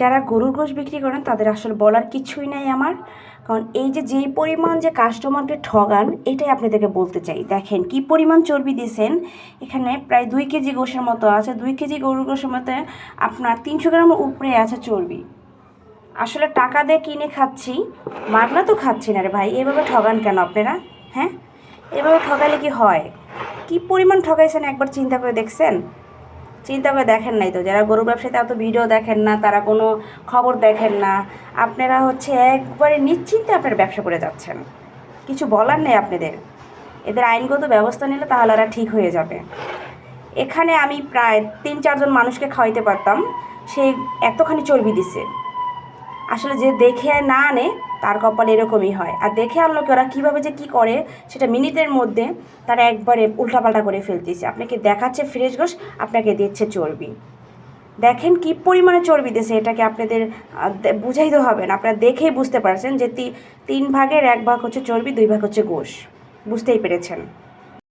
যারা গরুর গোশ বিক্রি করেন তাদের আসলে বলার কিছুই নাই আমার, কারণ এই যে যেই পরিমাণ যে কাস্টমারকে ঠগান এটাই আপনাদেরকে বলতে চাই। দেখেন কি পরিমাণ চর্বি দিয়েছেন, এখানে প্রায় 2 কেজি গোশের মতো আছে। 2 কেজি গরুর গোশের মতো আপনার 300 গ্রামের উপরে আছে চর্বি। আসলে টাকা দিয়ে কিনে খাচ্ছি, মাগনা তো খাচ্ছি না রে ভাই। এভাবে ঠগান কেন আপনারা? হ্যাঁ, এভাবে ঠগালে কি হয়? কি পরিমাণ ঠগাইছেন একবার চিন্তা করে দেখছেন? চিন্তা করে দেখেন নাই তো? যারা গরু ব্যবসাতে এত ভিডিও দেখেন না, তারা কোনো খবর দেখেন না, আপনারা হচ্ছে একবারে নিশ্চিন্তে আপনারা ব্যবসা করে যাচ্ছেন। কিছু বলার নেই আপনাদের। এদের আইনগত ব্যবস্থা নিলে তাহলে এরা ঠিক হয়ে যাবে। এখানে আমি প্রায় 3-4 জন মানুষকে খাওয়াইতে পারতাম, সে এতখানি চর্বি দিছে। আসলে যে দেখে না আনে তার কপালে এরকমই হয়। আর দেখে আনলো কি, ওরা কীভাবে যে কী করে সেটা মিনিটের মধ্যে তারা একবারে উল্টাপাল্টা করে ফেলতেছে। আপনাকে দেখাচ্ছে ফ্রেশ গোশ, আপনাকে দিচ্ছে চর্বি। দেখেন কি পরিমাণে চর্বি দিয়েছে, এটাকে আপনাদের বুঝাইতে হবে না, আপনারা দেখেই বুঝতে পারছেন যে 3 ভাগের 1 ভাগ হচ্ছে চর্বি, 2 ভাগ হচ্ছে গোশ। বুঝতেই পেরেছেন।